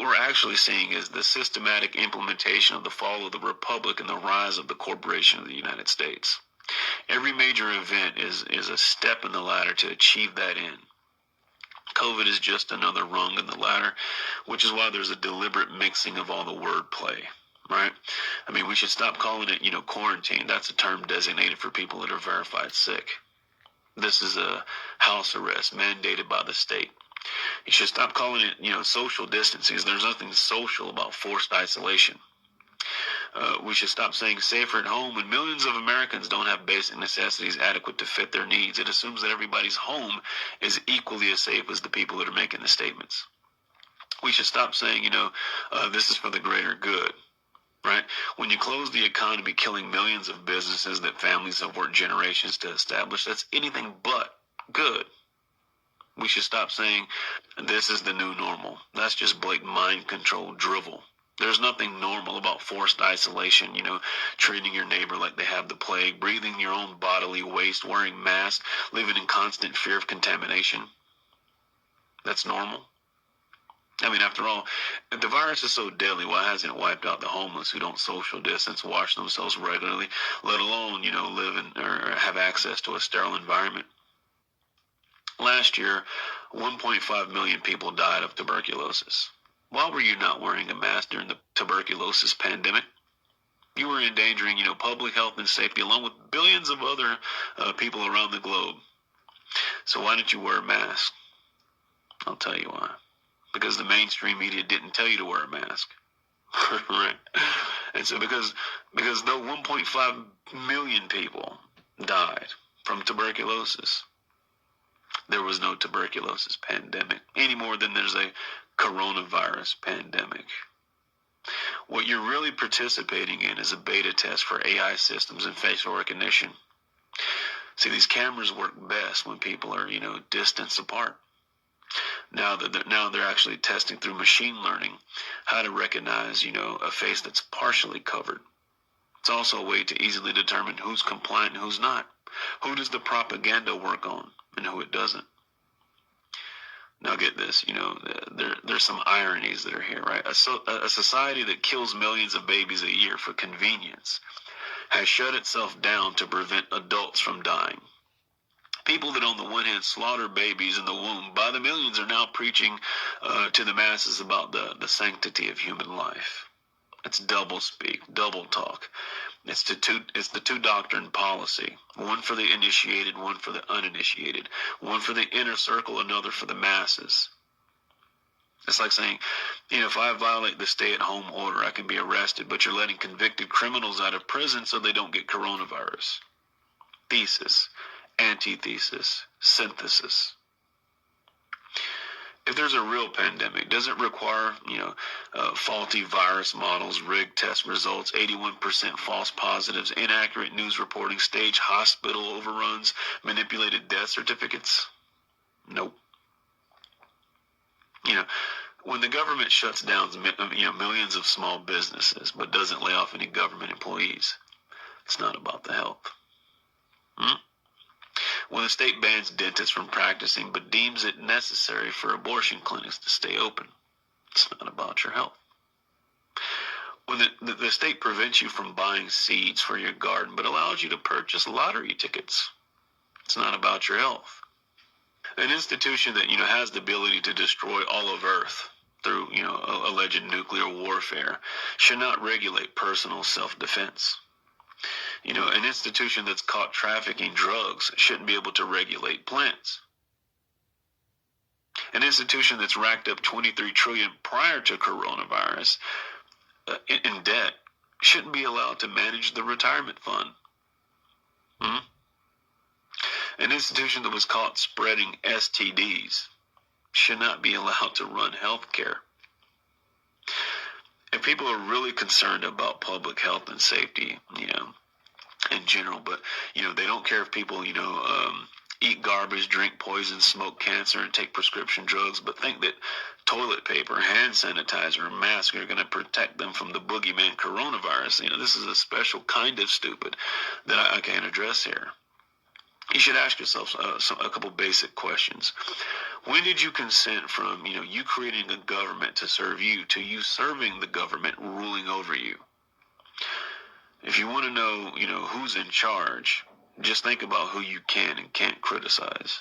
what we're actually seeing is the systematic implementation of the fall of the Republic and the rise of the corporation of the United States. Every major event is a step in the ladder to achieve that end. COVID is just another rung in the ladder, which is why there's a deliberate mixing of all the wordplay, right? I mean, we should stop calling it, quarantine. That's a term designated for people that are verified sick. This is a house arrest mandated by the state. You should stop calling it, social distancing. There's nothing social about forced isolation. We should stop saying safer at home when millions of Americans don't have basic necessities adequate to fit their needs. It assumes that everybody's home is equally as safe as the people that are making the statements. We should stop saying, this is for the greater good, right? When you close the economy, killing millions of businesses that families have worked generations to establish, that's anything but good. We should stop saying this is the new normal. That's just blatant mind control drivel. There's nothing normal about forced isolation, treating your neighbor like they have the plague, breathing your own bodily waste, wearing masks, living in constant fear of contamination. That's normal. I mean, after all, if the virus is so deadly, why hasn't it wiped out the homeless who don't social distance, wash themselves regularly, let alone, live in or have access to a sterile environment? Last year, 1.5 million people died of tuberculosis. Why were you not wearing a mask during the tuberculosis pandemic? You were endangering, public health and safety along with billions of other people around the globe. So why didn't you wear a mask? I'll tell you why. Because the mainstream media didn't tell you to wear a mask. Right? And so because though 1.5 million people died from tuberculosis, there was no tuberculosis pandemic any more than there's a coronavirus pandemic. What you're really participating in is a beta test for AI systems and facial recognition. See, these cameras work best when people are, distance apart. Now they're actually testing through machine learning how to recognize, a face that's partially covered. It's also a way to easily determine who's compliant and who's not. Who does the propaganda work on and who it doesn't? Now get this, there's some ironies that are here, right? A society that kills millions of babies a year for convenience has shut itself down to prevent adults from dying. People that on the one hand slaughter babies in the womb by the millions are now preaching to the masses about the sanctity of human life. It's double speak, double talk. It's the two doctrine policy. One for the initiated, one for the uninitiated. One for the inner circle, another for the masses. It's like saying, if I violate the stay-at-home order, I can be arrested, but you're letting convicted criminals out of prison so they don't get coronavirus. Thesis, antithesis, synthesis. If there's a real pandemic, does it require, faulty virus models, rigged test results, 81% false positives, inaccurate news reporting, staged hospital overruns, manipulated death certificates? Nope. When the government shuts down, millions of small businesses, but doesn't lay off any government employees, it's not about the health. When the state bans dentists from practicing but deems it necessary for abortion clinics to stay open, it's not about your health. When the state prevents you from buying seeds for your garden but allows you to purchase lottery tickets, it's not about your health. An institution that, has the ability to destroy all of Earth through, alleged nuclear warfare should not regulate personal self-defense. An institution that's caught trafficking drugs shouldn't be able to regulate plants. An institution that's racked up $23 trillion prior to coronavirus in debt shouldn't be allowed to manage the retirement fund. An institution that was caught spreading STDs should not be allowed to run health care. If people are really concerned about public health and safety, in general, but, they don't care if people, eat garbage, drink poison, smoke cancer, and take prescription drugs, but think that toilet paper, hand sanitizer, and mask are going to protect them from the boogeyman coronavirus. This is a special kind of stupid that I can't address here. you should ask yourself a couple basic questions. When did you consent from, you creating a government to serve you to you serving the government ruling over you? If you want to know, who's in charge, just think about who you can and can't criticize.